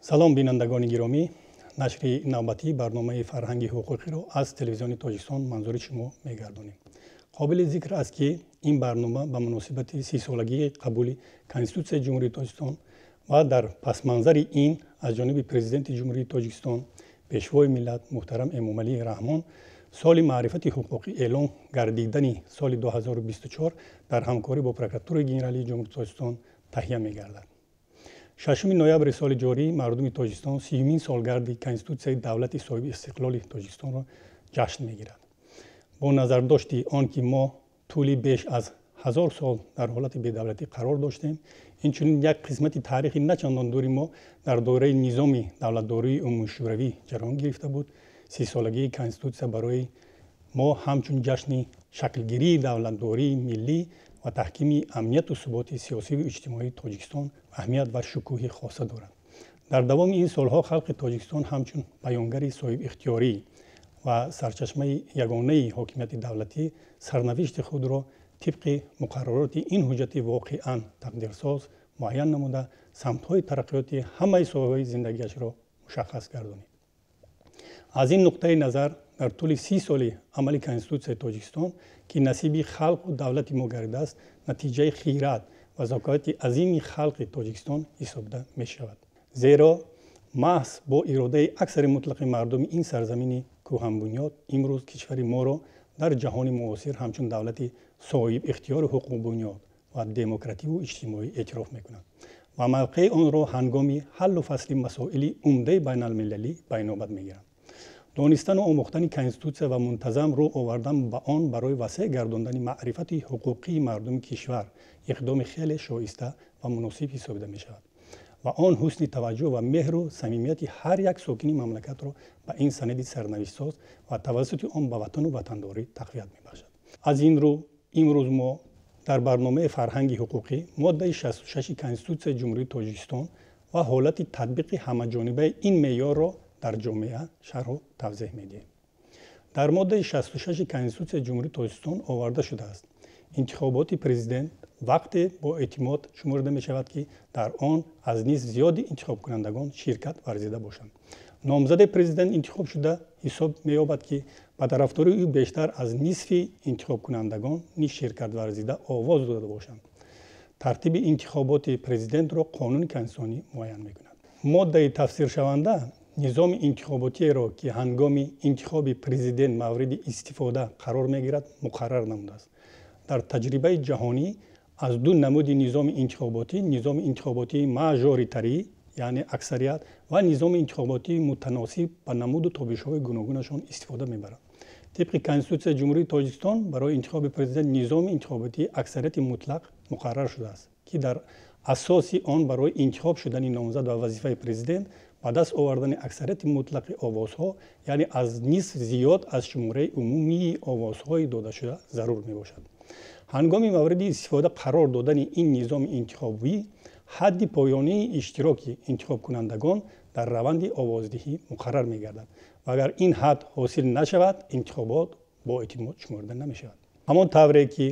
салом бинандагони гиромӣ, нашри навбатии барномаи фарҳанги ҳуқуқиро аз телевизиони тоҷикистон манзури шумо мегардонем. қобили зикр аст, ки ин барнома ба муносибати 30-солагии қабули Конститутсияи Ҷумҳурии Тоҷикистон ва дар пасманзари ин аз ҷониби Президенти Ҷумҳурии Тоҷикистон, пешвои миллат муҳтарам Эмомалии Раҳмон, соли маърифати ҳуқуқӣ эълон гардидани соли 2024 дар ҳамкорӣ бо Прокуратураи Генералии Ҷумҳурии Тоҷикистон таҳия мегардад. 6 ноябри соли ҷорӣ мардуми Тоҷикистон 30-мин солгарди Конститутсияи давлати соҳиби истиқлоли Тоҷикистонро ҷашн мегирад. Бо назардошти он ки мо тӯли беш аз 1000 сол дар ҳолати бедавлатӣ қарор доштем, инчунин як қисмати таърихи начандон дури мо дар доираи низоми давлатдории умумишӯравӣ ҷараён гирифта буд. 30-солагии Конститутсия барои мо ҳамчун ҷашни шаклгирии давлатдории миллӣ ва таҳкими амнiyatu суботи сиёсиву иҷтимоии Тоҷикистон аҳамият ва шукӯҳи хоса дорад. Дар давоми ин солҳо халқи Тоҷикистон ҳамчун баёнгари соҳибихтиёрӣ ва сарчашмаи ягонаи ҳокимияти давлатӣ сарнавишти худро тибқи муқаррароти ин ҳуҷҷати воқеан тақдирсоз муайян намуда, самтҳои тараққиёти ҳамаи соҳаҳои зиндагиашро мушаххас гардонид. аз ин нуқтаи назар дар тӯли 30 соли амали Конститутсияи Тоҷикистон, ки насиби халқу давлати мо гардидааст, натиҷаи хират ва закояти азими халқи Тоҷикистон ҳисобида мешавад. зеро маҳз бо иродаи аксари мутлақи мардуми ин сарзамини кӯҳанбунёд имрӯз кишвари моро дар ҷаҳони муосир ҳамчун давлати соҳибихтиёри ҳуқуқбунёд ва демокративу иҷтимоӣ эътироф мекунад ва мавқеи онро ҳангоми ҳаллу фасли масоили умдаи байналмилалӣ ба инобат мегирад. донистану омӯхтани Конститутсия ва мунтазам рӯ овардан ба он барои васеъ гардондани маърифати ҳуқуқии мардуми кишвар иқдоми хеле шоиста ва муносиб ҳисобида мешавад ва он ҳусни таваҷҷӯҳ ва меҳру самимияти ҳар як сокини мамлакатро ба ин санади сарнавиштсоз ва тавассути он ба ватану ватандорӣ тақвият мебахшад. аз ин рӯ имрӯз мо дар барномаи фарҳанги ҳуқуқӣ моддаи 66 Конститутсияи Ҷумҳурии Тоҷикистон ва ҳолати татбиқи ҳамаҷонибаи ин меъёрро дар ҷомеа шарҳу тавзеҳ медиҳем. дар моддаи 66 Конститутсияи Ҷумҳурии Тоҷикистон оварда шудааст: интихоботи президент вақте бо эътимод шуморида мешавад, ки дар он аз низ зиёди интихобкунандагон ширкат варзида бошанд. номзади президент интихоб шуда ҳисоб меёбад, ки ба тарафдории ӯ бештар аз нисфи интихобкунандагон низ ширкат варзида овоз дода бошанд. тартиби интихоботи президентро қонуни конститутсионӣ муайян мекунад. моддаи тафсиршаванда низоми интихоботиеро, ки ҳангоми интихоби президент мавриди истифода қарор мегирад, муқаррар намудааст. дар таҷрибаи ҷаҳонӣ аз ду намуди низоми интихоботии мажоритарӣ, яъне аксарият, ва низоми интихоботии мутаносиб ба намуду тобишҳои гуногунашон истифода мебарад. тибқи Конститутсияи Ҷумҳурии Тоҷикистон барои интихоби президент низоми интихоботии аксарияти мутлақ муқаррар шудааст, ки дар асоси он барои интихоб шудани номзад ва вазифаи президент ба даст овардани аксарияти мутлақи овозҳо, яъне аз нисф зиёд аз шумораи умумии овозҳои додашуда зарур мебошад. ҳангоми мавриди истифода қарор додани ин низоми интихобӣ, ҳадди поёнии иштироки интихобкунандагон дар раванди овоздиҳӣ муқаррар мегардад ва агар ин ҳад ҳосил нашавад, интихобот бо эътимод шуморида намешавад. ҳамон тавре ки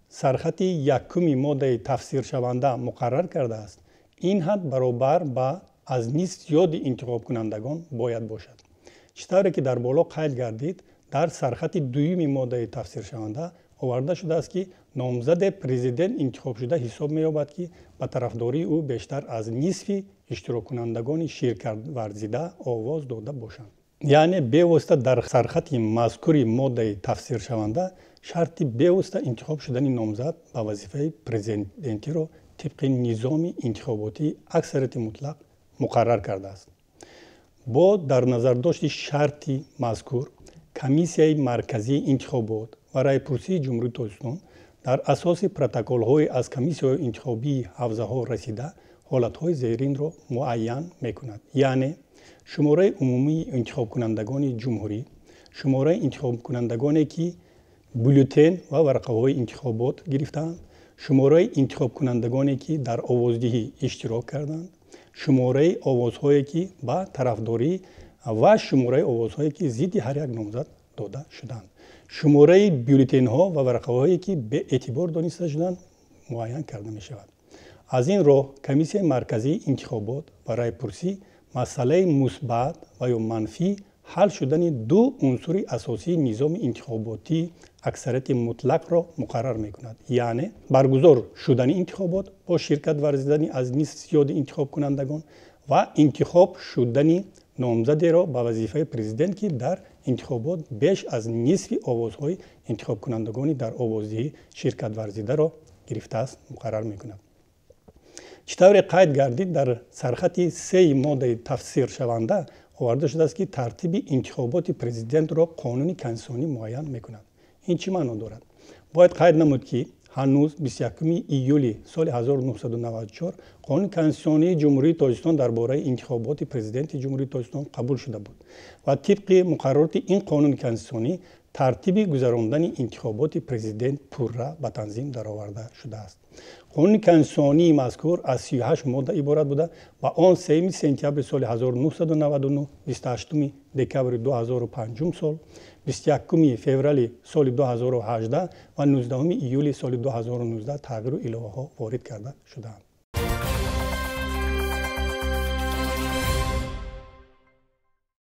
сархати якуми моддаи тафсиршаванда муқаррар кардааст, ин ҳад баробар ба аз нисф зиёди интихобкунандагон бояд бошад. чӣ тавре ки дар боло қайд гардид, дар сархати дуюми моддаи тафсиршаванда оварда шудааст, ки номзади президент интихобшуда ҳисоб меёбад, ки ба тарафдории ӯ бештар аз нисфи иштироккунандагони ширкатварзида овоз дода бошанд. яъне бевосита дар сархати мазкури моддаи тафсиршаванда шарти бевосита интихоб шудани номзад ба вазифаи президентиро тибқи низоми интихоботии аксарияти мутлақ муқаррар кардааст. бо дар назардошти шарти мазкур, комиссияи марказии интихобот ва райпурсии Ҷумҳурии Тоҷикистон дар асоси протоколҳои аз комиссияҳои интихобии ҳавзаҳо расида ҳолатҳои зеринро муайян мекунад. яъне шумораи умумии интихобкунандагони ҷумҳурӣ, шумораи интихобкунандагоне ки бюллетен ва варақаҳои интихобот гирифтаанд, шумораи интихобкунандагоне ки дар овоздиҳӣ иштирок карданд, шумораи овозҳое ки ба тарафдорӣ ва шумораи овозҳое ки зидди ҳар як номзад дода шуданд, шумораи бюллетенҳо ва варақаҳое ки беэътибор дониста шуданд муайян карда мешавад. аз ин роҳ комиссияи марказии интихобот ва райпурсӣ مسئله مثبت و یا منفی حل شدن دو عنصر اساسی نظام انتخاباتی اکثریت مطلق را مقرر می‌کند. یعنی برگزار شدن انتخابات با شرکت ورزیدن از نصف زیاد انتخاب کنندگان و انتخاب شدن نامزدی را به وظیفه پرزیدنت که در انتخابات بیش از نصف آوازهای انتخاب کنندگان در آوازدهی شرکت ورزیده را گرفته است مقرر می‌کند. چطور قید گردید در سرخط 3 ماده تفسیر شونده آورده شده است که ترتیب انتخابات پرزیدنت را قانون کنستیتوسیونی معین می‌کند. این چه معنا دارد؟ باید قید نمود که هنوز 21 ایول سال 1994 قانون کنستیتوسیونی جمهوری تاجیکستان درباره انتخابات پرزیدنت جمهوری تاجیکستان قبول شده بود و طبق مقررات این قانون کنستیتوسیونی ترتیب گذراندن انتخابات پرزیدنت پوررا به تنظیم درآورده شده است. قانون کنستیتوسیونی مذکور از 38 ماده عبارت بوده و آن 3 سپتامبر سال 1999، 28 دکبر 2005 سال، 21 فوریه سال 2018 و 19 ایول سال 2019 تغییر و اضافه ها وارد کرده شدند.